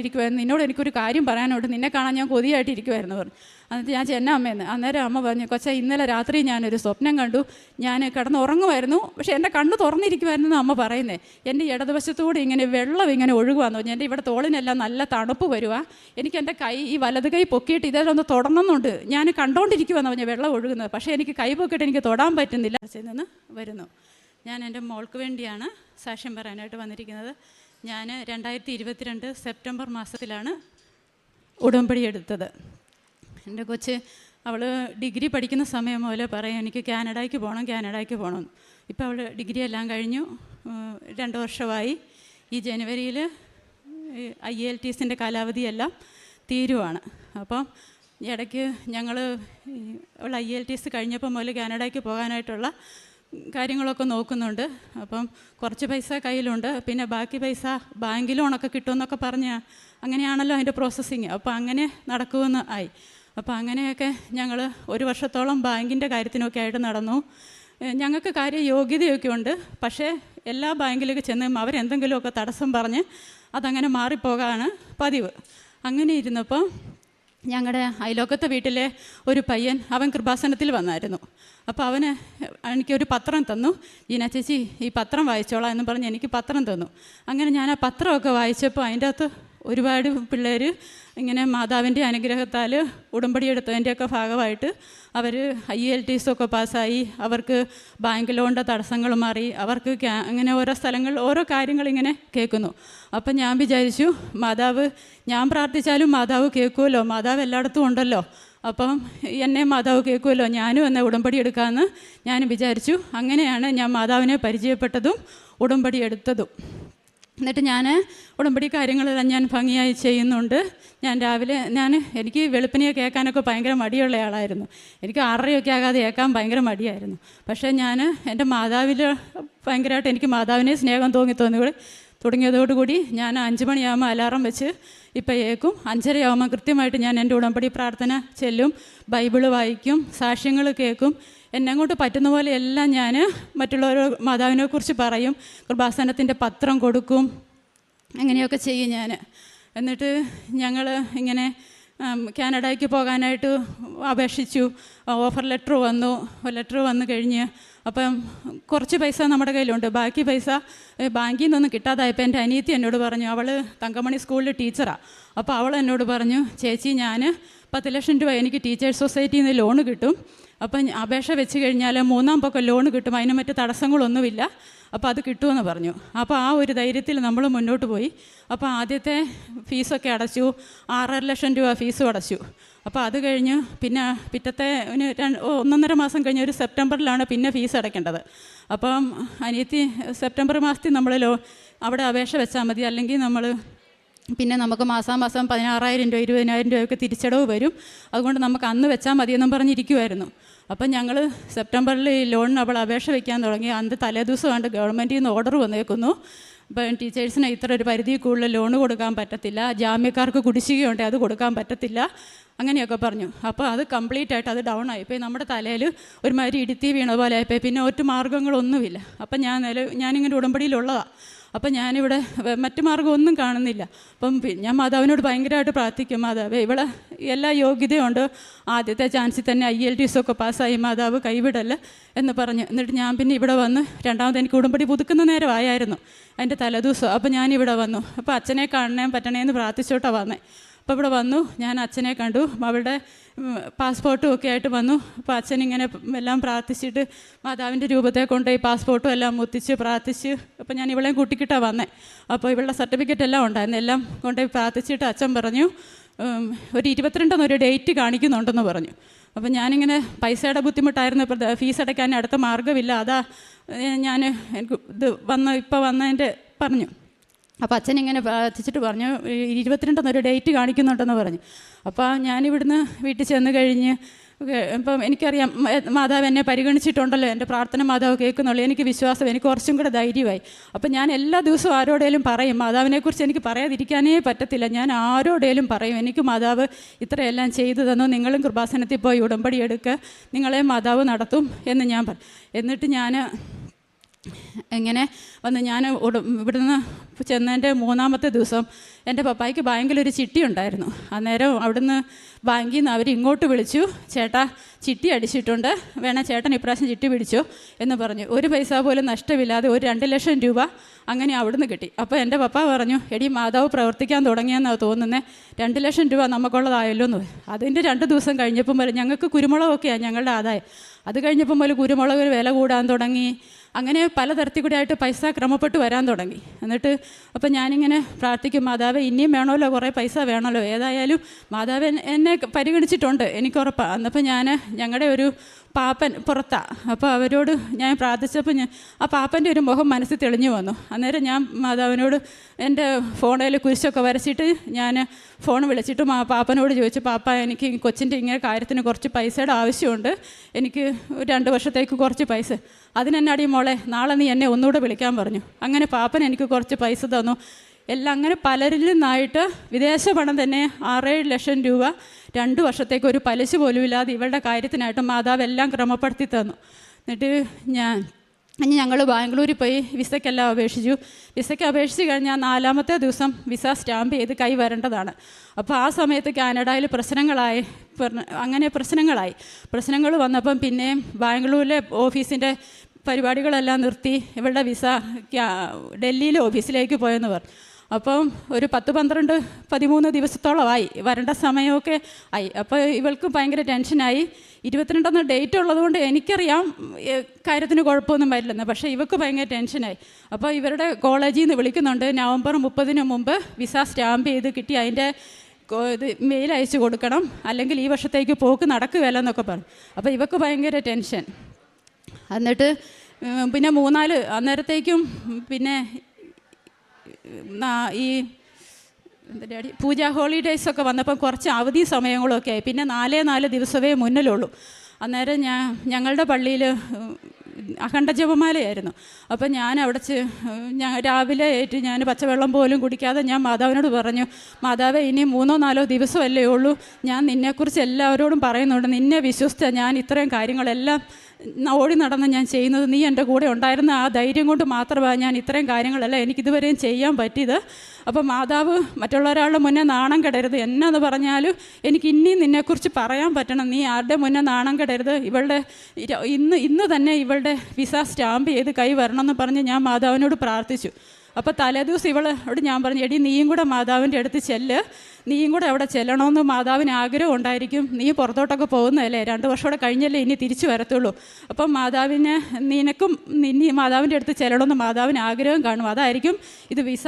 ഇരിക്കുമായിരുന്നു, നിന്നോട് എനിക്കൊരു കാര്യം പറയാനുണ്ട്, നിന്നെ കാണാൻ ഞാൻ കൊതിയായിട്ടിരിക്കുമായിരുന്നു പറഞ്ഞു. എന്നിട്ട് ഞാൻ ചെന്ന അമ്മയെന്ന്. അന്നേരം അമ്മ പറഞ്ഞു, കൊച്ചാ ഇന്നലെ രാത്രി ഞാനൊരു സ്വപ്നം കണ്ടു, ഞാൻ കിടന്ന് ഉറങ്ങുമായിരുന്നു, പക്ഷേ എൻ്റെ കണ്ണ് തുറന്നിരിക്കുമായിരുന്നു അമ്മ പറയുന്നത്. എൻ്റെ ഇടതുവശത്തൂടെ ഇങ്ങനെ വെള്ളം ഇങ്ങനെ ഒഴുകുവാന്ന് പറഞ്ഞു. എൻ്റെ ഇവിടെ തോളിനെല്ലാം നല്ല തണുപ്പ് വരുക, എനിക്ക് എൻ്റെ കൈ ഈ വലത് കൈ പൊക്കിയിട്ട് ഇതൊന്ന് തൊടണമെന്നുണ്ട്, ഞാൻ കണ്ടുകൊണ്ടിരിക്കുവാന്ന് പറഞ്ഞു വെള്ളം ഒഴുകുന്നത്, പക്ഷേ എനിക്ക് കൈ പൊക്കിയിട്ട് എനിക്ക് തൊടാൻ പറ്റുന്നില്ല. നിന്ന് വരുന്നു. ഞാൻ എൻ്റെ മോൾക്ക് വേണ്ടിയാണ് സാക്ഷ്യം പറയാനായിട്ട് വന്നിരിക്കുന്നത്. ഞാൻ 2022 സെപ്റ്റംബർ മാസത്തിലാണ് ഉടമ്പടി എടുത്തത്. എൻ്റെ കൊച്ച് അവൾ ഡിഗ്രി പഠിക്കുന്ന സമയം മുതൽ പറയും എനിക്ക് കാനഡയ്ക്ക് പോകണം. ഇപ്പോൾ അവൾ ഡിഗ്രി എല്ലാം കഴിഞ്ഞു, 2 വർഷമായി. ഈ ജനുവരിയിൽ IELTSൻ്റെ കാലാവധിയെല്ലാം തീരുവാണ്. അപ്പം ഇടയ്ക്ക് ഞങ്ങൾ അവൾ IELTS കഴിഞ്ഞപ്പോൾ മുതൽ കാനഡയ്ക്ക് പോകാനായിട്ടുള്ള കാര്യങ്ങളൊക്കെ നോക്കുന്നുണ്ട്. അപ്പം കുറച്ച് പൈസ കയ്യിലുണ്ട്, പിന്നെ ബാക്കി പൈസ ബാങ്ക് ലോണൊക്കെ കിട്ടുമെന്നൊക്കെ പറഞ്ഞാൽ അങ്ങനെയാണല്ലോ അതിൻ്റെ പ്രോസസ്സിങ്. അപ്പോൾ അങ്ങനെ നടക്കുമെന്ന് ആയി. അപ്പോൾ അങ്ങനെയൊക്കെ ഞങ്ങൾ 1 വർഷത്തോളം ബാങ്കിൻ്റെ കാര്യത്തിനൊക്കെ ആയിട്ട് നടന്നു. ഞങ്ങൾക്ക് കാര്യയോഗ്യതയൊക്കെ ഉണ്ട്, പക്ഷേ എല്ലാ ബാങ്കിലേക്ക് ചെന്ന് അവരെന്തെങ്കിലുമൊക്കെ തടസ്സം പറഞ്ഞ് അതങ്ങനെ മാറിപ്പോകാനാണ് പതിവ്. അങ്ങനെ ഇരുന്നപ്പോൾ ഞങ്ങളുടെ അയലോക്കത്തെ വീട്ടിലെ ഒരു പയ്യൻ, അവൻ കൃപാസനത്തിൽ വന്നായിരുന്നു. അപ്പോൾ അവന് എനിക്കൊരു പത്രം തന്നു. ജീന ചേച്ചി ഈ പത്രം വായിച്ചോളാം എന്ന് പറഞ്ഞ് എനിക്ക് പത്രം തന്നു. അങ്ങനെ ഞാൻ ആ പത്രമൊക്കെ വായിച്ചപ്പോൾ അതിൻ്റെ അകത്ത് ഒരുപാട് പിള്ളേർ ഇങ്ങനെ മാതാവിൻ്റെ അനുഗ്രഹത്താൽ ഉടമ്പടി എടുത്തതിൻ്റെയൊക്കെ ഭാഗമായിട്ട് അവർ IELTS ഒക്കെ പാസ്സായി, അവർക്ക് ബാങ്ക് ലോണിൻ്റെ തടസ്സങ്ങൾ മാറി, അവർക്ക് അങ്ങനെ ഓരോ സ്ഥലങ്ങളിൽ ഓരോ കാര്യങ്ങളിങ്ങനെ കേൾക്കുന്നു. അപ്പം ഞാൻ വിചാരിച്ചു, മാതാവ് ഞാൻ പ്രാർത്ഥിച്ചാലും മാതാവ് കേൾക്കുമല്ലോ, മാതാവ് എല്ലായിടത്തും ഉണ്ടല്ലോ, അപ്പം എന്നെ മാതാവ് കേൾക്കുമല്ലോ, ഞാനും എന്നെ ഉടമ്പടി എടുക്കാമെന്ന് ഞാൻ വിചാരിച്ചു. അങ്ങനെയാണ് ഞാൻ മാതാവിനെ പരിചയപ്പെട്ടതും ഉടമ്പടി എടുത്തതും. എന്നിട്ട് ഞാൻ ഉടമ്പടി കാര്യങ്ങളെല്ലാം ഞാൻ ഭംഗിയായി ചെയ്യുന്നുണ്ട്. ഞാൻ രാവിലെ എനിക്ക് വെളുപ്പിനെ കേൾക്കാനൊക്കെ ഭയങ്കര മടിയുള്ള ആളായിരുന്നു. എനിക്ക് 6:30 ആകാതെ കേൾക്കാൻ ഭയങ്കര മടിയായിരുന്നു. പക്ഷേ ഞാൻ എൻ്റെ മാതാവിൽ ഭയങ്കരമായിട്ട് എനിക്ക് മാതാവിനെ സ്നേഹം തുടങ്ങിയതോടുകൂടി ഞാൻ 5 മണിയാകുമ്പോൾ അലാറം വെച്ച് ഇപ്പോൾ ഏക്കും. 5:30 ആകുമ്പോൾ കൃത്യമായിട്ട് ഞാൻ എൻ്റെ ഉടമ്പടി പ്രാർത്ഥന ചെല്ലും, ബൈബിള് വായിക്കും, സാക്ഷ്യങ്ങൾ കേൾക്കും. എന്നെങ്ങോട്ട് പറ്റുന്ന പോലെ എല്ലാം ഞാൻ മറ്റുള്ളവരോ മാതാവിനെക്കുറിച്ച് പറയും, കൃപാസനത്തിൻ്റെ പത്രം കൊടുക്കും, അങ്ങനെയൊക്കെ ചെയ്യും ഞാൻ. എന്നിട്ട് ഞങ്ങൾ ഇങ്ങനെ കാനഡയ്ക്ക് പോകാനായിട്ട് അപേക്ഷിച്ചു. ഓഫർ ലെറ്റർ വന്നു കഴിഞ്ഞ് അപ്പം കുറച്ച് പൈസ നമ്മുടെ കയ്യിലുണ്ട്, ബാക്കി പൈസ ബാങ്കിൽ നിന്നൊന്നും കിട്ടാതായപ്പോൾ എൻ്റെ അനിയത്തി എന്നോട് പറഞ്ഞു, അവൾ തങ്കമണി സ്കൂളിൽ ടീച്ചറാണ്. അപ്പോൾ അവൾ എന്നോട് പറഞ്ഞു, ചേച്ചി ഞാൻ 10 ലക്ഷം രൂപ എനിക്ക് ടീച്ചേഴ്സ് സൊസൈറ്റിയിൽ നിന്ന് ലോണ് കിട്ടും, അപ്പം അപേക്ഷ വെച്ച് കഴിഞ്ഞാൽ 3-ാം പക്കം ലോണ് കിട്ടും, അതിന് മറ്റ് തടസ്സങ്ങളൊന്നുമില്ല, അപ്പോൾ അത് കിട്ടുമെന്ന് പറഞ്ഞു. അപ്പോൾ ആ ഒരു ധൈര്യത്തിൽ നമ്മൾ മുന്നോട്ട് പോയി. അപ്പോൾ ആദ്യത്തെ ഫീസൊക്കെ അടച്ചു, 6.5 ലക്ഷം രൂപ ഫീസും അടച്ചു. അപ്പോൾ അത് കഴിഞ്ഞ് പിന്നെ പിറ്റത്തെ 1.5 മാസം കഴിഞ്ഞ് ഒരു സെപ്റ്റംബറിലാണ് പിന്നെ ഫീസ് അടയ്ക്കേണ്ടത്. അപ്പം അനിയത്തി സെപ്റ്റംബർ മാസത്തിൽ നമ്മൾ അവിടെ അപേക്ഷ വെച്ചാൽ മതി, അല്ലെങ്കിൽ പിന്നെ നമുക്ക് മാസാമാസം 16,000 രൂപ 20,000 രൂപയൊക്കെ തിരിച്ചടവ് വരും, അതുകൊണ്ട് നമുക്ക് അന്ന് വെച്ചാൽ മതിയെന്നും പറഞ്ഞിരിക്കുമായിരുന്നു. അപ്പം ഞങ്ങൾ സെപ്റ്റംബറിൽ ഈ ലോണിന് അവൾ അപേക്ഷ വയ്ക്കാൻ തുടങ്ങി. അന്ന് തലേദിവസം കണ്ട് ഗവൺമെൻറ്റിൽ നിന്ന് ഓർഡർ വന്നേക്കുന്നു, ഇപ്പം ടീച്ചേഴ്സിന് ഇത്ര ഒരു പരിധി കൂടുതൽ ലോണ് കൊടുക്കാൻ പറ്റത്തില്ല, ജാമ്യക്കാർക്ക് കുടിശ്ശികയുണ്ട് അത് കൊടുക്കാൻ പറ്റത്തില്ല, അങ്ങനെയൊക്കെ പറഞ്ഞു. അപ്പോൾ അത് കംപ്ലീറ്റ് ആയിട്ട് അത് ഡൗൺ ആയിപ്പോയി. നമ്മുടെ തലയിൽ ഒരുമാതിരി ഇടുത്തി വീണ പോലെ ആയിപ്പോയി. പിന്നെ ഒറ്റ മാർഗ്ഗങ്ങളൊന്നുമില്ല. അപ്പം ഞാനിങ്ങനെ ഉടമ്പടിയിലുള്ളതാണ്. അപ്പം ഞാനിവിടെ മറ്റു മാർഗ്ഗമൊന്നും കാണുന്നില്ല. അപ്പം ഞാൻ മാതാവിനോട് ഭയങ്കരമായിട്ട് പ്രാർത്ഥിക്കും, മാതാവ് ഇവിടെ എല്ലാ യോഗ്യതയുണ്ട്, ആദ്യത്തെ ചാൻസിൽ തന്നെ IELTS ഒക്കെ പാസ്സായി, മാതാവ് കൈവിടല്ല എന്ന് പറഞ്ഞു. എന്നിട്ട് ഞാൻ പിന്നെ ഇവിടെ വന്ന് രണ്ടാമത് എനിക്ക് ഉടമ്പടി പുതുക്കുന്ന നേരമായിരുന്നു അതിൻ്റെ തലേദിവസം. അപ്പോൾ ഞാനിവിടെ വന്നു. അപ്പോൾ അച്ഛനെ കാണണേ പറ്റണേന്ന് പ്രാർത്ഥിച്ചോട്ടാണ് വന്നേ. അപ്പോൾ ഇവിടെ വന്നു, ഞാൻ അച്ഛനെ കണ്ടു, അവളുടെ പാസ്പോർട്ടും ഒക്കെ ആയിട്ട് വന്നു. അപ്പോൾ അച്ഛനിങ്ങനെ എല്ലാം പ്രാർത്ഥിച്ചിട്ട് മാതാവിൻ്റെ രൂപത്തെ കൊണ്ടുപോയി പാസ്പോർട്ടും എല്ലാം മുത്തിച്ച് പ്രാർത്ഥിച്ച്, അപ്പോൾ ഞാൻ ഇവളെയും കൂട്ടിക്കിട്ടാണ് വന്നേ. അപ്പോൾ ഇവളുടെ സർട്ടിഫിക്കറ്റ് എല്ലാം ഉണ്ടായിരുന്നു, എല്ലാം കൊണ്ടുപോയി പ്രാർത്ഥിച്ചിട്ട് അച്ഛൻ പറഞ്ഞു ഒരു 22 ഒരു ഡേറ്റ് കാണിക്കുന്നുണ്ടെന്ന് പറഞ്ഞു. അപ്പോൾ ഞാനിങ്ങനെ പൈസയുടെ ബുദ്ധിമുട്ടായിരുന്നു, ഫീസ് അടയ്ക്കാൻ അടുത്ത മാർഗ്ഗമില്ല, അതാ ഞാൻ എനിക്ക് ഇപ്പോൾ വന്നതിൻ്റെ പറഞ്ഞു. അപ്പോൾ അച്ഛനിങ്ങനെ പ്രാർത്ഥിച്ചിട്ട് പറഞ്ഞു 22 ഒരു ഡേറ്റ് കാണിക്കുന്നുണ്ടെന്ന് പറഞ്ഞു. അപ്പോൾ ഞാനിവിടുന്ന് വീട്ടിൽ ചെന്ന് കഴിഞ്ഞ് ഇപ്പം എനിക്കറിയാം മാതാവ് എന്നെ പരിഗണിച്ചിട്ടുണ്ടല്ലോ, എൻ്റെ പ്രാർത്ഥന മാതാവ് കേൾക്കുന്നുള്ളൂ, എനിക്ക് വിശ്വാസം, എനിക്ക് കുറച്ചും കൂടെ ധൈര്യമായി. അപ്പം ഞാൻ എല്ലാ ദിവസവും ആരോടേലും പറയും, മാതാവിനെക്കുറിച്ച് എനിക്ക് പറയാതിരിക്കാനേ പറ്റത്തില്ല, ഞാൻ ആരോടേലും പറയും, എനിക്ക് മാതാവ് ഇത്രയെല്ലാം ചെയ്തു തന്നു, നിങ്ങളും കൃപാസനത്തിൽ പോയി ഉടമ്പടി എടുക്കുക, നിങ്ങളെ മാതാവ് നടത്തും എന്ന് ഞാൻ പറയും. എന്നിട്ട് ഞാൻ ഇങ്ങനെ വന്ന് ഞാൻ ഇവിടുന്ന് ചെന്നതിൻ്റെ 3-ാമത്തെ ദിവസം എൻ്റെ പപ്പായ്ക്ക് ബാങ്കിൽ ഒരു ചിട്ടി ഉണ്ടായിരുന്നു. അന്നേരം അവിടുന്ന് ബാങ്കിൽ നിന്ന് അവർ ഇങ്ങോട്ട് വിളിച്ചു, ചേട്ടാ ചിട്ടി അടിച്ചിട്ടുണ്ട്, വേണേൽ ചേട്ടൻ ഇപ്രാവശ്യം ചിട്ടി പിടിച്ചോ എന്ന് പറഞ്ഞു. ഒരു പൈസ പോലും നഷ്ടമില്ലാതെ ഒരു 2 ലക്ഷം രൂപ അങ്ങനെ അവിടുന്ന് കിട്ടി. അപ്പോൾ എൻ്റെ പപ്പ പറഞ്ഞു, എടി മാതാവ് പ്രവർത്തിക്കാൻ തുടങ്ങിയെന്നാണ് തോന്നുന്നത്, 2 ലക്ഷം രൂപ നമുക്കുള്ളതായല്ലോ എന്ന്. അതിൻ്റെ 2 ദിവസം കഴിഞ്ഞപ്പം പോലെ ഞങ്ങൾക്ക് കുരുമുളകൊക്കെയാണ് ഞങ്ങളുടെ ആദായം. അത് കഴിഞ്ഞപ്പം പോലെ കുരുമുളകിന് വില കൂടാൻ തുടങ്ങി. അങ്ങനെ പലതരത്തിൽ കൂടെ ആയിട്ട് പൈസ ക്രമപ്പെട്ട് വരാൻ തുടങ്ങി. എന്നിട്ട് അപ്പം ഞാനിങ്ങനെ പ്രാർത്ഥിക്കും, മാതാവ് ഇനിയും വേണമല്ലോ, കുറേ പൈസ വേണമല്ലോ, ഏതായാലും മാതാവ് എന്നെ പരിഗണിച്ചിട്ടുണ്ട്, എനിക്കുറപ്പാണ്. അന്നപ്പോൾ ഞാൻ ഞങ്ങളുടെ ഒരു പാപ്പൻ പുറത്താണ്. അപ്പോൾ അവരോട് ഞാൻ പ്രാർത്ഥിച്ചപ്പോൾ ആ പാപ്പൻ്റെ ഒരു മുഖം മനസ്സിൽ തെളിഞ്ഞു വന്നു. അന്നേരം ഞാൻ മാതാവിനോട് എൻ്റെ ഫോണിൽ കുരിശൊക്കെ വരച്ചിട്ട് ഞാൻ ഫോൺ വിളിച്ചിട്ട് പാപ്പനോട് ചോദിച്ചു, പാപ്പ എനിക്ക് കൊച്ചിൻ്റെ ഇങ്ങനെ കാര്യത്തിന് കുറച്ച് പൈസയുടെ ആവശ്യമുണ്ട്, എനിക്ക് 2 വർഷത്തേക്ക് കുറച്ച് പൈസ, അതിനെന്നാടി മോളെ നാളെ നീ എന്നെ ഒന്നുകൂടെ വിളിക്കാൻ പറഞ്ഞു. അങ്ങനെ പാപ്പൻ എനിക്ക് കുറച്ച് പൈസ തന്നു. എല്ലാം അങ്ങനെ പലരിൽ നിന്നായിട്ട് വിദേശ പണം തന്നെ 6-7 ലക്ഷം രൂപ 2 വർഷത്തേക്ക് ഒരു പലിശ പോലും ഇല്ലാതെ ഇവളുടെ കാര്യത്തിനായിട്ട് മാതാവ് എല്ലാം ക്രമപ്പെടുത്തി തന്നു. എന്നിട്ട് ഞങ്ങൾ ബാംഗ്ലൂരിൽ പോയി വിസയ്ക്കെല്ലാം അപേക്ഷിച്ചു. വിസയ്ക്ക് അപേക്ഷിച്ച് കഴിഞ്ഞാൽ 4-ാമത്തെ ദിവസം വിസ സ്റ്റാമ്പ് ചെയ്ത് കൈ വരേണ്ടതാണ്. അപ്പോൾ ആ സമയത്ത് കാനഡയിൽ അങ്ങനെ പ്രശ്നങ്ങൾ വന്നപ്പം പിന്നെയും ബാംഗ്ലൂരിലെ ഓഫീസിൻ്റെ പരിപാടികളെല്ലാം നിർത്തി ഇവളുടെ വിസ ഡൽഹിയിലെ ഓഫീസിലേക്ക് പോയെന്ന് പറഞ്ഞു. അപ്പം ഒരു 10-12-13 ദിവസത്തോളമായി, വരേണ്ട സമയമൊക്കെ ആയി. അപ്പോൾ ഇവൾക്ക് ഭയങ്കര ടെൻഷനായി. 22 ഡേറ്റ് ഉള്ളതുകൊണ്ട് എനിക്കറിയാം കാര്യത്തിന് കുഴപ്പമൊന്നും വരില്ലെന്ന്, പക്ഷേ ഇവൾക്ക് ഭയങ്കര ടെൻഷനായി. അപ്പോൾ ഇവരുടെ കോളേജിൽ നിന്ന് വിളിക്കുന്നുണ്ട്, നവംബർ 30 മുമ്പ് വിസ സ്റ്റാമ്പ് ചെയ്ത് കിട്ടി അതിൻ്റെ ഇത് മെയിൽ അയച്ചു കൊടുക്കണം, അല്ലെങ്കിൽ ഈ വർഷത്തേക്ക് പോക്ക് നടക്കുകയല്ല എന്നൊക്കെ പറഞ്ഞു. അപ്പോൾ ഇവൾക്ക് ഭയങ്കര ടെൻഷൻ. എന്നിട്ട് പിന്നെ 3-4 അന്നേരത്തേക്കും പിന്നെ ഈ പൂജ ഹോളിഡേയ്സൊക്കെ വന്നപ്പോൾ കുറച്ച് അവധി സമയങ്ങളൊക്കെ ആയി. പിന്നെ 4 ദിവസമേ മുന്നിലുള്ളൂ. അന്നേരം ഞങ്ങളുടെ പള്ളിയിൽ അഖണ്ഡ ജപമാലയായിരുന്നു. അപ്പം ഞാൻ അവിടെ രാവിലെ ഏറ്റ് ഞാൻ പച്ചവെള്ളം പോലും കുടിക്കാതെ ഞാൻ മാതാവിനോട് പറഞ്ഞു, മാതാവേ ഇനി 3-4 ദിവസമല്ലേ ഉള്ളൂ, ഞാൻ നിന്നെക്കുറിച്ച് എല്ലാവരോടും പറയുന്നുണ്ട്, നിന്നെ വിശ്വസിച്ച ഞാൻ ഇത്രയും കാര്യങ്ങളെല്ലാം ഓടി നടന്ന് ഞാൻ ചെയ്യുന്നത്, നീ എൻ്റെ കൂടെ ഉണ്ടായിരുന്ന ആ ധൈര്യം കൊണ്ട് മാത്രമാണ് ഞാൻ ഇത്രയും കാര്യങ്ങളെല്ലാം എനിക്കിതുവരെയും ചെയ്യാൻ പറ്റിയത്. അപ്പം മാതാവ് മറ്റുള്ളൊരാളുടെ മുന്നേ നാണം കെടരുത്, എന്നാന്ന് പറഞ്ഞാലും എനിക്ക് ഇനിയും നിന്നെക്കുറിച്ച് പറയാൻ പറ്റണം, നീ ആരുടെ മുന്നേ നാണം കെടരുത്, ഇവളുടെ ഇന്ന് തന്നെ ഇവളുടെ വിസ സ്റ്റാമ്പ് ചെയ്ത് കൈ വരണമെന്ന് പറഞ്ഞ് ഞാൻ മാതാവിനോട് പ്രാർത്ഥിച്ചു. അപ്പോൾ തലേദിവസം ഇവളോട് ഞാൻ പറഞ്ഞു, എടി നീയും കൂടെ മാതാവിൻ്റെ അടുത്ത് ചെല്ല്, നീയും കൂടെ അവിടെ ചെല്ലണമെന്ന് മാതാവിന് ആഗ്രഹം ഉണ്ടായിരിക്കും, നീ പുറത്തോട്ടൊക്കെ പോകുന്നതല്ലേ, 2 വർഷം കഴിഞ്ഞല്ലേ ഇനി തിരിച്ചു വരത്തുള്ളൂ, അപ്പം നിനക്കും ഇനി മാതാവിൻ്റെ അടുത്ത് ചെല്ലണമെന്ന് മാതാവിന് ആഗ്രഹം കാണും, അതായിരിക്കും ഇത് വിസ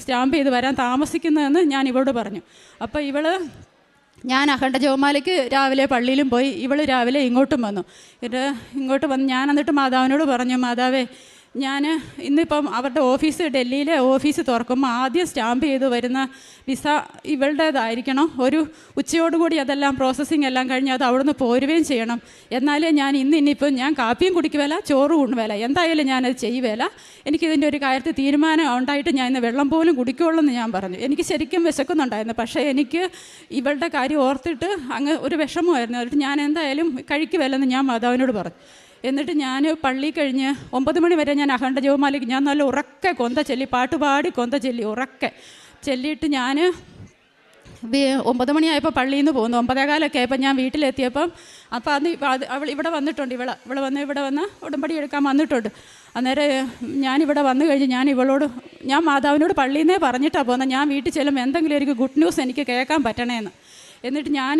സ്റ്റാമ്പ് ചെയ്ത് വരാൻ താമസിക്കുന്നതെന്ന് ഞാൻ ഇവളോട് പറഞ്ഞു. അപ്പോൾ ഞാൻ അഖണ്ഡ ജപമാലയ്ക്ക് രാവിലെ പള്ളിയിലും പോയി, ഇവൾ രാവിലെ ഇങ്ങോട്ടും വന്നു. ഇങ്ങോട്ട് വന്ന് ഞാൻ എന്നിട്ട് മാതാവിനോട് പറഞ്ഞു, മാതാവേ ഞാൻ ഇന്നിപ്പം അവരുടെ ഡൽഹിയിലെ ഓഫീസ് തുറക്കുമ്പോൾ ആദ്യം സ്റ്റാമ്പ് ചെയ്ത് വരുന്ന വിസ ഇവളുടേതായിരിക്കണം, ഒരു ഉച്ചയോടുകൂടി അതെല്ലാം പ്രോസസ്സിങ് എല്ലാം കഴിഞ്ഞ് അത് അവിടുന്ന് പോരുകയും ചെയ്യണം, എന്നാലേ ഞാൻ ഇന്നിപ്പം ഞാൻ കാപ്പിയും കുടിക്കുവേല ചോറ് കൊണ്ടുവേല, എന്തായാലും ഞാനത് ചെയ്യുവേല, എനിക്കിതിൻ്റെ ഒരു കാര്യത്തിൽ തീരുമാനം ഉണ്ടായിട്ട് ഞാൻ ഇന്ന് വെള്ളം പോലും കുടിക്കുള്ളൂ എന്ന് ഞാൻ പറഞ്ഞു. എനിക്ക് ശരിക്കും വിശക്കുന്നുണ്ടായിരുന്നു, പക്ഷേ എനിക്ക് ഇവളുടെ കാര്യം ഓർത്തിട്ട് അങ്ങ് ഒരു വിഷമമായിരുന്നു. എന്നിട്ട് ഞാൻ എന്തായാലും കഴിക്കുവേലെന്ന് ഞാൻ മാതാവിനോട് പറഞ്ഞു. എന്നിട്ട് ഞാൻ പള്ളി കഴിഞ്ഞ് 9 മണി വരെ ഞാൻ അഖണ്ഡ ജപമാലയ്ക്ക് ഞാൻ നല്ല ഉറക്കെ കൊന്ത ചൊല്ലി, പാട്ടുപാടി കൊന്ത ചൊല്ലി ഉറക്കെ ചൊല്ലിയിട്ട് ഞാൻ 9 മണിയായപ്പോൾ പള്ളിയിൽ നിന്ന് പോന്നു. 9:15 ആയപ്പോൾ ഞാൻ വീട്ടിലെത്തിയപ്പം അവൾ ഇവിടെ വന്നിട്ടുണ്ട്, ഇവിടെ വന്ന് ഉടമ്പടി എടുക്കാൻ വന്നിട്ടുണ്ട്. അന്നേരം ഞാനിവിടെ വന്നു കഴിഞ്ഞ് ഞാൻ മാതാവിനോട് പള്ളിയിൽ നിന്നേ പറഞ്ഞിട്ടാണ് പോകുന്നത്, ഞാൻ വീട്ടിൽ ചെല്ലുമ്പോൾ എന്തെങ്കിലും എനിക്ക് ഗുഡ് ന്യൂസ് എനിക്ക് കേൾക്കാൻ പറ്റണേന്ന്. എന്നിട്ട് ഞാൻ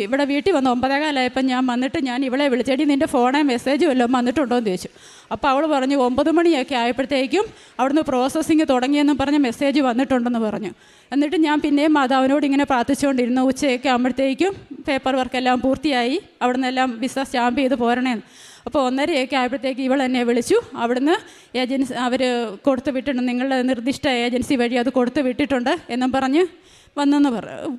ഇവിടെ വീട്ടിൽ വന്ന് 9:15 ആയപ്പോൾ ഞാൻ വന്നിട്ട് ഞാൻ ഇവളെ വിളിച്ചേടി നിൻ്റെ ഫോണേ മെസ്സേജ് വല്ലതും വന്നിട്ടുണ്ടോ എന്ന് ചോദിച്ചു. അപ്പോൾ അവൾ പറഞ്ഞു 9 മണിയൊക്കെ ആയപ്പോഴത്തേക്കും അവിടുന്ന് പ്രോസസ്സിങ് തുടങ്ങിയെന്നും പറഞ്ഞ് മെസ്സേജ് വന്നിട്ടുണ്ടെന്ന് പറഞ്ഞു. എന്നിട്ട് ഞാൻ പിന്നെയും മാതാവിനോട് ഇങ്ങനെ പ്രാർത്ഥിച്ചുകൊണ്ടിരുന്നു. ഉച്ചയൊക്കെ ആകുമ്പോഴത്തേക്കും പേപ്പർ വർക്കെല്ലാം പൂർത്തിയായി, അവിടെ നിന്നെല്ലാം വിസ സ്റ്റാമ്പ് ചെയ്ത് പോരണേന്ന്. അപ്പോൾ 1:30 ആയപ്പോഴത്തേക്ക് ഇവൾ എന്നെ വിളിച്ചു. അവിടുന്ന് അവർ കൊടുത്തു വിട്ടിട്ടുണ്ട്, നിങ്ങളുടെ നിർദ്ദിഷ്ട ഏജൻസി വഴി അത് കൊടുത്തു വിട്ടിട്ടുണ്ട് എന്നും പറഞ്ഞ്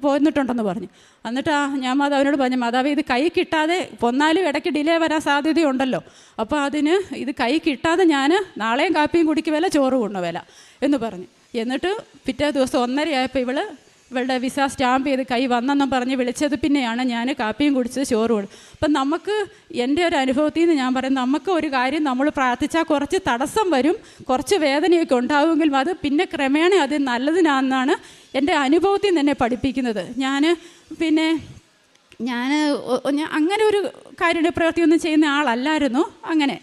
പോന്നിട്ടുണ്ടെന്ന് പറഞ്ഞു. എന്നിട്ട് ഞാൻ മാതാവിനോട് പറഞ്ഞു, മാതാവ് ഇത് കൈ കിട്ടാതെ പൊന്നാലും ഇടയ്ക്ക് ഡിലേ വരാൻ സാധ്യതയുണ്ടല്ലോ, അപ്പോൾ ഇത് കൈ കിട്ടാതെ ഞാൻ നാളെയും കാപ്പിയും കുടിക്കുവേല ചോറ് കൊണ്ടുവേല എന്ന് പറഞ്ഞു. എന്നിട്ട് പിറ്റേ ദിവസം 1:30 ആയപ്പോൾ ഇവളുടെ വിസ സ്റ്റാമ്പ് ചെയ്ത് കൈ വന്നെന്നും പറഞ്ഞ് വിളിച്ചത് പിന്നെയാണ് ഞാൻ കാപ്പിയും കുടിച്ചത് ചോറ് കൊടുക്കും. അപ്പം നമുക്ക് എൻ്റെ ഒരു അനുഭവത്തിൽ നിന്ന് ഞാൻ പറയും, നമുക്ക് ഒരു കാര്യം നമ്മൾ പ്രാർത്ഥിച്ചാൽ കുറച്ച് തടസ്സം വരും, കുറച്ച് വേദനയൊക്കെ ഉണ്ടാവുമെങ്കിലും അത് പിന്നെ ക്രമേണ അത് നല്ലതിനാണെന്നാണ് എൻ്റെ അനുഭവത്തിൽ നിന്ന് എന്നെ പഠിപ്പിക്കുന്നത്. ഞാൻ അങ്ങനെ ഒരു കാര്യ പ്രവൃത്തിയൊന്നും ചെയ്യുന്ന ആളല്ലായിരുന്നു അങ്ങനെ.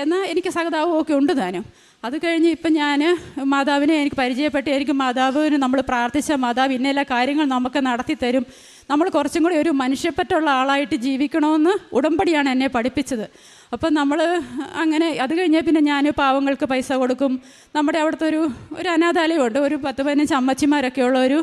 എന്നാൽ എനിക്ക് സഹതാപമൊക്കെ ഉണ്ട് താനും. അത് കഴിഞ്ഞ് ഇപ്പം ഞാൻ മാതാവിനെ എനിക്ക് പരിചയപ്പെട്ട് എനിക്ക് മാതാവിന് നമ്മൾ പ്രാർത്ഥിച്ച മാതാവ് ഇന്നെല്ലാ കാര്യങ്ങൾ നമുക്ക് നടത്തി തരും, നമ്മൾ കുറച്ചും കൂടി ഒരു മനുഷ്യപ്പറ്റുള്ള ആളായിട്ട് ജീവിക്കണമെന്ന് ഉടമ്പടിയാണ് എന്നെ പഠിപ്പിച്ചത്. അപ്പം നമ്മൾ അങ്ങനെ അത് കഴിഞ്ഞാൽ പിന്നെ ഞാൻ പാവങ്ങൾക്ക് പൈസ കൊടുക്കും. നമ്മുടെ അവിടുത്തെ ഒരു അനാഥാലയമുണ്ട്, ഒരു 10-15 അമ്മച്ചിമാരൊക്കെ ഉള്ള ഒരു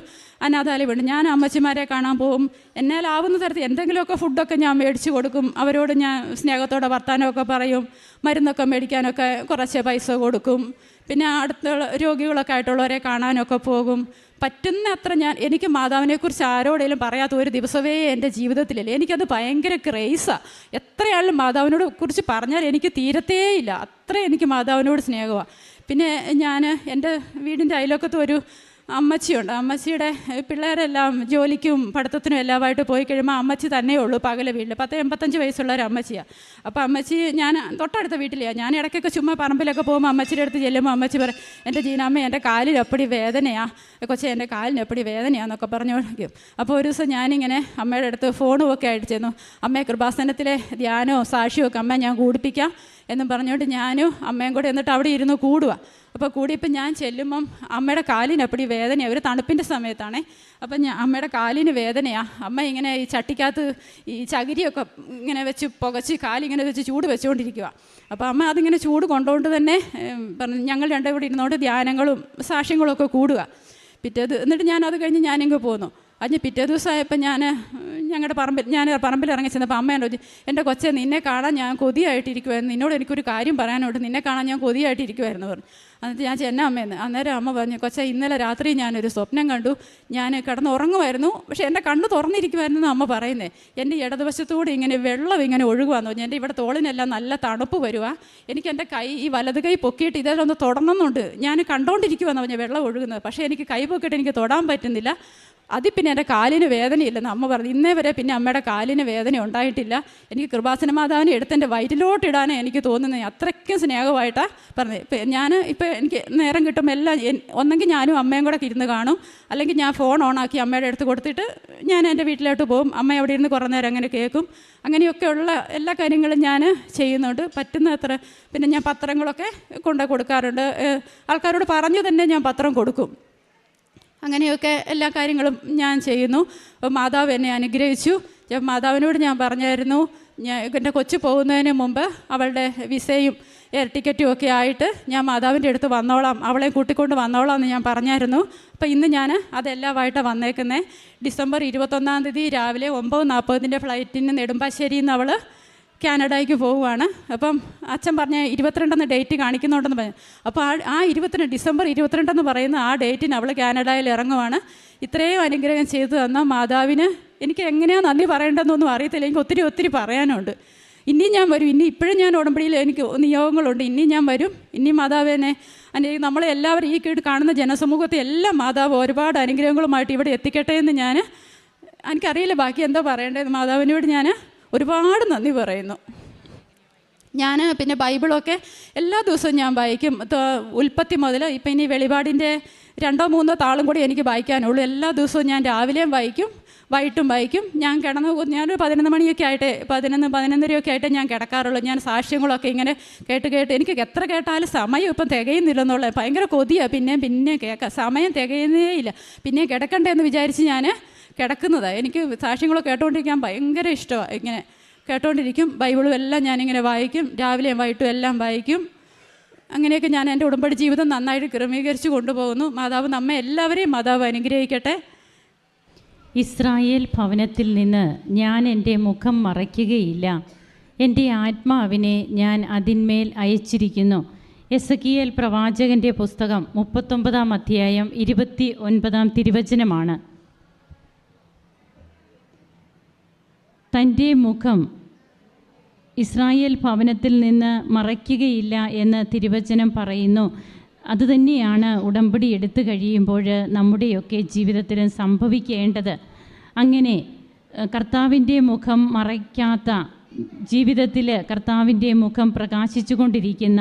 അനാഥാലയമുണ്ട്. ഞാൻ അമ്മച്ചിമാരെ കാണാൻ പോകും. എന്നാലാവുന്ന തരത്തിൽ എന്തെങ്കിലുമൊക്കെ ഫുഡൊക്കെ ഞാൻ മേടിച്ച് കൊടുക്കും. അവരോട് ഞാൻ സ്നേഹത്തോടെ വർത്താനമൊക്കെ പറയും. മരുന്നൊക്കെ മേടിക്കാനൊക്കെ കുറച്ച് പൈസ കൊടുക്കും. പിന്നെ അടുത്ത രോഗികളൊക്കെ ആയിട്ടുള്ളവരെ കാണാനൊക്കെ പോകും. പറ്റുന്ന അത്ര എനിക്ക് മാതാവിനെക്കുറിച്ച് ആരോടെങ്കിലും പറയാത്ത ഒരു ദിവസമേ എൻ്റെ ജീവിതത്തിലില്ല. എനിക്കത് ഭയങ്കര ക്രേസാണ്. എത്രയാളും മാതാവിനോട് കുറിച്ച് പറഞ്ഞാൽ എനിക്ക് തീരത്തേയില്ല. അത്ര എനിക്ക് മാതാവിനോട് സ്നേഹമാണ്. പിന്നെ ഞാൻ എൻ്റെ വീടിൻ്റെ അയൽവക്കത്ത് ഒരു അമ്മച്ചിയുണ്ട്. അമ്മച്ചിയുടെ പിള്ളേരെല്ലാം ജോലിക്കും പഠിത്തത്തിനും എല്ലാമായിട്ട് പോയി കഴിയുമ്പോൾ അമ്മച്ചി തന്നേ ഉള്ളൂ പകല വീട്ടിൽ. 85 വയസ്സുള്ള ഒരു അമ്മച്ചിയാണ്. അപ്പോൾ അമ്മച്ചി ഞാൻ തൊട്ടടുത്ത വീട്ടിലാണ്. ഞാൻ ഇടയ്ക്കൊക്കെ ചുമ്മാ പറമ്പിലൊക്കെ പോകുമ്പോൾ അമ്മച്ചിയുടെ അടുത്ത് ചെല്ലുമ്പോൾ അമ്മച്ചി പറയും, എൻ്റെ ജീനാമ്മ എൻ്റെ കാലിൽ എപ്പടി വേദനയാണ്, കൊച്ചെ എൻ്റെ കാലിന് എപ്പടി വേദനയാണെന്നൊക്കെ പറഞ്ഞോണ്ടിരിക്കും. അപ്പോൾ ഒരു ദിവസം ഞാനിങ്ങനെ അമ്മയുടെ അടുത്ത് ഫോണും ഒക്കെ ആയിട്ട് ചെന്നു. അമ്മയെ കൃപാസനത്തിലെ ധ്യാനവും സാക്ഷിയും ഒക്കെ അമ്മ ഞാൻ കൂടിപ്പിക്കാം എന്നും പറഞ്ഞുകൊണ്ട് ഞാനും അമ്മയും കൂടെ എന്നിട്ട് അവിടെ ഇരുന്ന് കൂടുക. അപ്പോൾ കൂടിയപ്പോൾ ഞാൻ ചെല്ലുമ്പം അമ്മയുടെ കാലിന് എപ്പടി വേദനയാണ്. ഒരു തണുപ്പിൻ്റെ സമയത്താണേ. അപ്പം അമ്മയുടെ കാലിന് വേദനയാണ്. അമ്മ ഇങ്ങനെ ഈ ചട്ടിക്കകത്ത് ഈ ചകിരിയൊക്കെ ഇങ്ങനെ വെച്ച് പുകച്ച് കാലിങ്ങനെ വെച്ച് ചൂട് വെച്ചുകൊണ്ടിരിക്കുക. അപ്പോൾ അമ്മ അതിങ്ങനെ ചൂട് കൊണ്ടുകൊണ്ട് തന്നെ ഞങ്ങൾ രണ്ടും കൂടി ഇരുന്നുകൊണ്ട് ധ്യാനങ്ങളും സാക്ഷ്യങ്ങളും ഒക്കെ കൂടുക. എന്നിട്ട് ഞാനത് കഴിഞ്ഞ് ഞാനിങ്ങ് പോന്നു. അതിന് പിറ്റേ ദിവസമായപ്പോൾ ഞാൻ പറമ്പിൽ ഇറങ്ങി ചെന്നപ്പോൾ അമ്മ എന്നോട്, എൻ്റെ കൊച്ചെ നിന്നെ കാണാൻ ഞാൻ കൊതിയായിട്ടിരിക്കുമായിരുന്നു, നിന്നോട് എനിക്കൊരു കാര്യം പറയാനുണ്ട്, നിന്നെ കാണാൻ ഞാൻ കൊതിയായിട്ടിരിക്കുമായിരുന്നു പറഞ്ഞു. എന്നിട്ട് ഞാൻ ചെന്ന അമ്മയെന്ന്. അന്നേരം അമ്മ പറഞ്ഞു, കൊച്ചെ ഇന്നലെ രാത്രി ഞാനൊരു സ്വപ്നം കണ്ടു, ഞാൻ കിടന്നുറങ്ങുമായിരുന്നു, പക്ഷേ എൻ്റെ കണ്ണ് തുറന്നിരിക്കുമായിരുന്നു അമ്മ പറയുന്നത്. എൻ്റെ ഇടതുവശത്തൂടെ ഇങ്ങനെ വെള്ളം ഇങ്ങനെ ഒഴുകുവാന്ന് പറഞ്ഞു. എൻ്റെ ഇവിടെ തോളിനെല്ലാം നല്ല തണുപ്പ് വരുക. എനിക്ക് എൻ്റെ കൈ ഈ വലത് കൈ പൊക്കിയിട്ട് ഇതെല്ലാം തൊടണമെന്നുണ്ട്. ഞാൻ കണ്ടുകൊണ്ടിരിക്കുവാന്ന് പറഞ്ഞു വെള്ളം ഒഴുകുന്നത്, പക്ഷേ എനിക്ക് കൈ പൊക്കിയിട്ട് എനിക്ക് തൊടാൻ പറ്റുന്നില്ല. അതിൽ പിന്നെ എൻ്റെ കാലിന് വേദനയില്ലെന്ന് അമ്മ പറഞ്ഞു. ഇന്നേ വരെ പിന്നെ അമ്മയുടെ കാലിന് വേദന ഉണ്ടായിട്ടില്ല. എനിക്ക് കൃപാസന മാതാവിനെ എടുത്ത് എൻ്റെ വയറ്റിലോട്ടിടാനേ എനിക്ക് തോന്നുന്നത്. അത്രയ്ക്കും സ്നേഹമായിട്ടാണ് പറഞ്ഞത്. ഇപ്പോൾ എനിക്ക് നേരം കിട്ടുമ്പോൾ എല്ലാം ഒന്നെങ്കിൽ ഞാനും അമ്മയും കൂടെ ഇരുന്ന് കാണും, അല്ലെങ്കിൽ ഞാൻ ഫോൺ ഓണാക്കി അമ്മയുടെ അടുത്ത് കൊടുത്തിട്ട് ഞാൻ എൻ്റെ വീട്ടിലോട്ട് പോകും. അമ്മ അവിടെ ഇരുന്ന് കുറേ നേരം അങ്ങനെ കേൾക്കും. അങ്ങനെയൊക്കെയുള്ള എല്ലാ കാര്യങ്ങളും ഞാൻ ചെയ്യുന്നുണ്ട് പറ്റുന്നത്ര. പിന്നെ ഞാൻ പത്രങ്ങളൊക്കെ കൊണ്ട് കൊടുക്കാറുണ്ട്. ആൾക്കാരോട് പറഞ്ഞു തന്നെ ഞാൻ പത്രം കൊടുക്കും. അങ്ങനെയൊക്കെ എല്ലാ കാര്യങ്ങളും ഞാൻ ചെയ്യുന്നു. മാതാവ് എന്നെ അനുഗ്രഹിച്ചു. മാതാവിനോട് ഞാൻ പറഞ്ഞായിരുന്നു, എൻ്റെ കൊച്ചു പോകുന്നതിന് മുമ്പ് അവളുടെ വിസയും എയർ ടിക്കറ്റും ഒക്കെ ആയിട്ട് ഞാൻ മാതാവിൻ്റെ അടുത്ത് വന്നോളാം, അവളെ കൂട്ടിക്കൊണ്ട് വന്നോളാം എന്ന് ഞാൻ പറഞ്ഞായിരുന്നു. അപ്പോൾ ഇന്ന് ഞാൻ അതെല്ലാമായിട്ടാണ് വന്നേക്കുന്നത്. ഡിസംബർ 21 തീയതി രാവിലെ 9:40 ഫ്ലൈറ്റിന് നെടുമ്പാശ്ശേരിയിൽ നിന്ന് അവൾ കാനഡയ്ക്ക് പോവുകയാണ്. അപ്പം അച്ഛൻ പറഞ്ഞ 22 ഡേറ്റ് കാണിക്കുന്നുണ്ടെന്ന് പറഞ്ഞു. അപ്പോൾ ആ ഡിസംബർ 22 പറയുന്ന ആ ഡേറ്റിന് അവൾ കാനഡയിൽ ഇറങ്ങുവാണ്. ഇത്രയും അനുഗ്രഹം ചെയ്തു തന്ന മാതാവിന് എനിക്ക് എങ്ങനെയാണ് നന്ദി പറയേണ്ടതെന്നൊന്നും അറിയത്തില്ല. എനിക്ക് ഒത്തിരി പറയാനുണ്ട്. ഇനിയും ഞാൻ വരും. ഇപ്പോഴും ഞാൻ ഉടമ്പടിയിൽ എനിക്ക് നിയോഗങ്ങളുണ്ട്. ഇനിയും ഞാൻ വരും. ഇനിയും മാതാവിനെ നമ്മളെല്ലാവരും ഈ കീഴ് കാണുന്ന ജനസമൂഹത്തെ എല്ലാം മാതാവ് ഒരുപാട് അനുഗ്രഹങ്ങളുമായിട്ട് ഇവിടെ എത്തിക്കട്ടെ എന്ന് എനിക്കറിയില്ല ബാക്കി എന്താ പറയേണ്ടത്. മാതാവിനോട് ഞാൻ ഒരുപാട് നന്ദി പറയുന്നു. ഞാൻ പിന്നെ ബൈബിളൊക്കെ എല്ലാ ദിവസവും ഞാൻ വായിക്കും. ഉൽപ്പത്തി മുതൽ ഇപ്പം ഇനി വെളിപാടിൻ്റെ 2-3 താളും കൂടി എനിക്ക് വായിക്കാനുള്ളൂ. എല്ലാ ദിവസവും ഞാൻ രാവിലെയും വായിക്കും, വൈകിട്ടും വായിക്കും. ഞാനൊരു 11 മണിയൊക്കെ ആയിട്ട് 11:30 ആയിട്ട് ഞാൻ കിടക്കാറുള്ളൂ. ഞാൻ സാക്ഷ്യങ്ങളൊക്കെ ഇങ്ങനെ കേട്ട് എനിക്ക് എത്ര കേട്ടാലും സമയം ഇപ്പം തികയുന്നില്ലെന്നുള്ള ഭയങ്കര കൊതിയാണ്. പിന്നെ കേൾക്കാം, സമയം തികയുന്നേ ഇല്ല. പിന്നെ കിടക്കണ്ടേ എന്ന് വിചാരിച്ച് ഞാൻ കിടക്കുന്നതാണ്. എനിക്ക് സാക്ഷ്യങ്ങളൊക്കെ കേട്ടുകൊണ്ടിരിക്കാൻ ഭയങ്കര ഇഷ്ടമാണ്. ഇങ്ങനെ കേട്ടുകൊണ്ടിരിക്കും. ബൈബിളും എല്ലാം ഞാനിങ്ങനെ വായിക്കും, രാവിലെയും വൈകിട്ടും എല്ലാം വായിക്കും. അങ്ങനെയൊക്കെ ഞാൻ എൻ്റെ ഉടമ്പടി ജീവിതം നന്നായിട്ട് ക്രമീകരിച്ച് കൊണ്ടുപോകുന്നു. മാതാവ് നമ്മെ എല്ലാവരെയും മാതാവ് അനുഗ്രഹിക്കട്ടെ. ഇസ്രായേൽ ഭവനത്തിൽ നിന്ന് ഞാൻ എൻ്റെ മുഖം മറയ്ക്കുകയില്ല, എൻ്റെ ആത്മാവിനെ ഞാൻ അതിന്മേൽ അയച്ചിരിക്കുന്നു. എസെക്കിയേൽ പ്രവാചകൻ്റെ പുസ്തകം 39 അധ്യായം 29 തിരുവചനമാണ്. തൻ്റെ മുഖം ഇസ്രായേൽ ഭവനത്തിൽ നിന്ന് മറയ്ക്കുകയില്ല എന്ന് തിരുവചനം പറയുന്നു. അതുതന്നെയാണ് ഉടമ്പടി എടുത്തു കഴിയുമ്പോൾ നമ്മുടെയൊക്കെ ജീവിതത്തിലും സംഭവിക്കേണ്ടത്. അങ്ങനെ കർത്താവിൻ്റെ മുഖം മറയ്ക്കാത്ത ജീവിതത്തിൽ കർത്താവിൻ്റെ മുഖം പ്രകാശിച്ചു കൊണ്ടിരിക്കുന്ന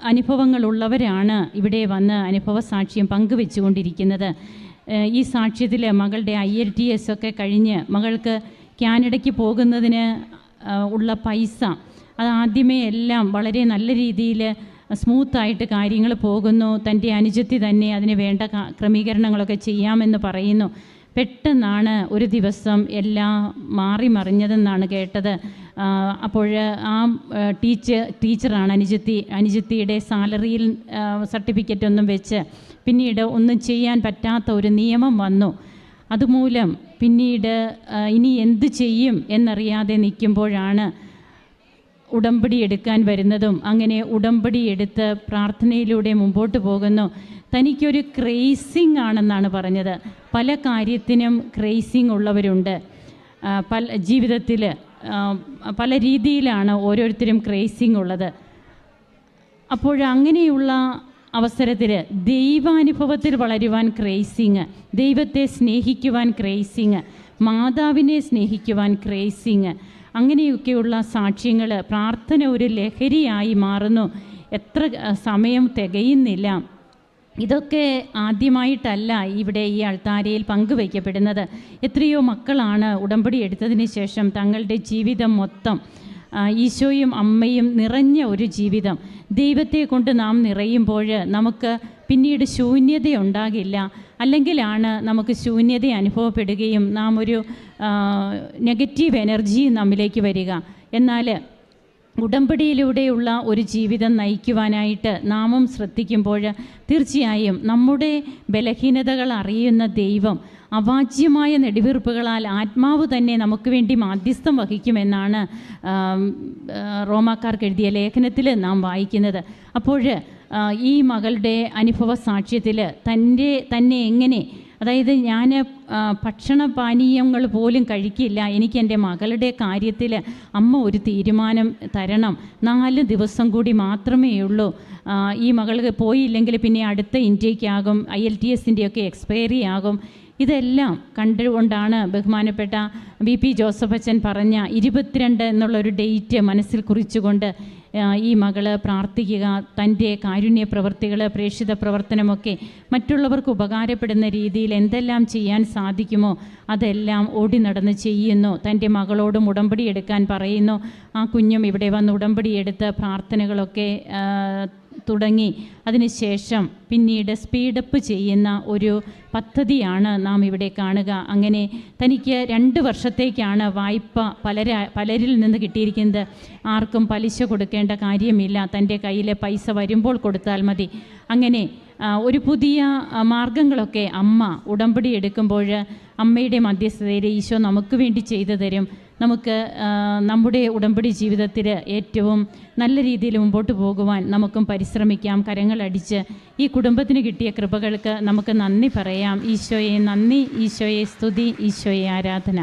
അനുഭവങ്ങളുള്ളവരാണ് ഇവിടെ വന്ന് അനുഭവ സാക്ഷ്യം പങ്കുവെച്ചുകൊണ്ടിരിക്കുന്നത്. ഈ സാക്ഷ്യത്തിൽ മകളുടെ IELTS ഒക്കെ കഴിഞ്ഞ് മകൾക്ക് കാനഡയ്ക്ക് പോകുന്നതിന് ഉള്ള പൈസ അത് ആദ്യമേ എല്ലാം വളരെ നല്ല രീതിയിൽ സ്മൂത്തായിട്ട് കാര്യങ്ങൾ പോകുന്നു. തൻ്റെ അനുജത്തി തന്നെ അതിന് വേണ്ട ക്രമീകരണങ്ങളൊക്കെ ചെയ്യാമെന്ന് പറയുന്നു. പെട്ടെന്നാണ് ഒരു ദിവസം എല്ലാം മാറി മറിഞ്ഞതെന്നാണ് കേട്ടത്. അപ്പോൾ ആ ടീച്ചറാണ് അനുജത്തിയുടെ സാലറിയിൽ സർട്ടിഫിക്കറ്റൊന്നും വെച്ച് പിന്നീട് ഒന്നും ചെയ്യാൻ പറ്റാത്ത ഒരു നിയമം വന്നു. അതുമൂലം പിന്നീട് ഇനി എന്ത് ചെയ്യും എന്നറിയാതെ നിൽക്കുമ്പോഴാണ് ഉടമ്പടി എടുക്കാൻ വരുന്നതും. അങ്ങനെ ഉടമ്പടി എടുത്ത് പ്രാർത്ഥനയിലൂടെ മുമ്പോട്ട് പോകുന്നു. തനിക്കൊരു ക്രേസിംഗ് ആണെന്നാണ് പറഞ്ഞത്. പല കാര്യത്തിനും ക്രേസിംഗ് ഉള്ളവരുണ്ട്. ജീവിതത്തിൽ പല രീതിയിലാണ് ഓരോരുത്തരും ക്രേസിംഗ് ഉള്ളത്. അപ്പോഴങ്ങനെയുള്ള അവസരത്തിൽ ദൈവാനുഭവത്തിൽ വളരുവാൻ ക്രേസിങ്, ദൈവത്തെ സ്നേഹിക്കുവാൻ ക്രേസിങ്, മാതാവിനെ സ്നേഹിക്കുവാൻ ക്രേസിങ്, അങ്ങനെയൊക്കെയുള്ള സാക്ഷ്യങ്ങൾ പ്രാർത്ഥന ഒരു ലഹരിയായി മാറുന്നു. എത്ര സമയം തികയുന്നില്ല. ഇതൊക്കെ ആദ്യമായിട്ടല്ല ഇവിടെ ഈ അൾത്താരയിൽ പങ്കുവയ്ക്കപ്പെടുന്നത്. എത്രയോ മക്കളാണ് ഉടമ്പടി എടുത്തതിന് ശേഷം തങ്ങളുടെ ജീവിതം മൊത്തം ഈശോയും അമ്മയും നിറഞ്ഞ ഒരു ജീവിതം. ദൈവത്തെ കൊണ്ട് നാം നിറയുമ്പോൾ നമുക്ക് പിന്നീട് ശൂന്യതയുണ്ടാകില്ല. അല്ലെങ്കിലാണ് നമുക്ക് ശൂന്യത അനുഭവപ്പെടുകയും നാം ഒരു നെഗറ്റീവ് എനർജി നമ്മിലേക്ക് വരിക. എന്നാൽ ഉടമ്പടിയിലൂടെയുള്ള ഒരു ജീവിതം നയിക്കുവാനായിട്ട് നാമും ശ്രദ്ധിക്കുമ്പോൾ തീർച്ചയായും നമ്മുടെ ബലഹീനതകൾ അറിയുന്ന ദൈവം അവാച്യമായ നെടുവീർപ്പുകളാൽ ആത്മാവ് തന്നെ നമുക്ക് വേണ്ടി മാധ്യസ്ഥം വഹിക്കുമെന്നാണ് റോമാക്കാർക്ക് എഴുതിയ ലേഖനത്തിൽ നാം വായിക്കുന്നത്. അപ്പോൾ ഈ മകളുടെ അനുഭവ സാക്ഷ്യത്തിൽ തന്നെ എങ്ങനെ, അതായത് ഞാൻ ഭക്ഷണപാനീയങ്ങൾ പോലും കഴിക്കില്ല, എനിക്ക് എൻ്റെ മകളുടെ കാര്യത്തിൽ അമ്മ ഒരു തീരുമാനം തരണം, 4 ദിവസം കൂടി മാത്രമേ ഉള്ളൂ, ഈ മകൾക്ക് പോയില്ലെങ്കിൽ പിന്നെ അടുത്ത ഇൻടേക്കാകും, IELTSൻ്റെയൊക്കെ എക്സ്പയറി ആകും. ഇതെല്ലാം കണ്ടുകൊണ്ടാണ് ബഹുമാനപ്പെട്ട BP ജോസഫ് അച്ഛൻ പറഞ്ഞ 22 എന്നുള്ളൊരു ഡേറ്റ് മനസ്സിൽ കുറിച്ചുകൊണ്ട് ഈ മകള് പ്രാർത്ഥിക്കുക. തൻ്റെ കാരുണ്യ പ്രവൃത്തികൾ, പ്രേക്ഷിത പ്രവർത്തനമൊക്കെ മറ്റുള്ളവർക്ക് ഉപകാരപ്പെടുന്ന രീതിയിൽ എന്തെല്ലാം ചെയ്യാൻ സാധിക്കുമോ അതെല്ലാം ഓടി നടന്ന് ചെയ്യുന്നു. തൻ്റെ മകളോടും ഉടമ്പടി എടുക്കാൻ പറയുന്നു. ആ കുഞ്ഞും ഇവിടെ വന്ന് ഉടമ്പടി എടുത്ത് പ്രാർത്ഥനകളൊക്കെ തുടങ്ങി. അതിനുശേഷം പിന്നീട് സ്പീഡപ്പ് ചെയ്യുന്ന ഒരു പദ്ധതിയാണ് നാം ഇവിടെ കാണുക. അങ്ങനെ തനിക്ക് 2 വർഷത്തേക്കാണ് വായ്പ പലരിൽ നിന്ന് കിട്ടിയിരിക്കുന്നത്. ആർക്കും പലിശ കൊടുക്കേണ്ട കാര്യമില്ല, തൻ്റെ കയ്യിലെ പൈസ വരുമ്പോൾ കൊടുത്താൽ മതി. അങ്ങനെ ഒരു പുതിയ മാർഗങ്ങളൊക്കെ അമ്മ ഉടമ്പടി എടുക്കുമ്പോൾ അമ്മയുടെ മധ്യസ്ഥതയിൽ ഈശോ നമുക്ക് വേണ്ടി ചെയ്തു തരും. നമുക്ക് നമ്മുടെ ഉടമ്പടി ജീവിതത്തിൽ ഏറ്റവും നല്ല രീതിയിൽ മുമ്പോട്ട് പോകുവാൻ നമുക്കും പരിശ്രമിക്കാം. കരങ്ങളടിച്ച് ഈ കുടുംബത്തിന് കിട്ടിയ കൃപകൾക്ക് നമുക്ക് നന്ദി പറയാം. ഈശോയെ നന്ദി, ഈശോയെ സ്തുതി, ഈശോയെ ആരാധന.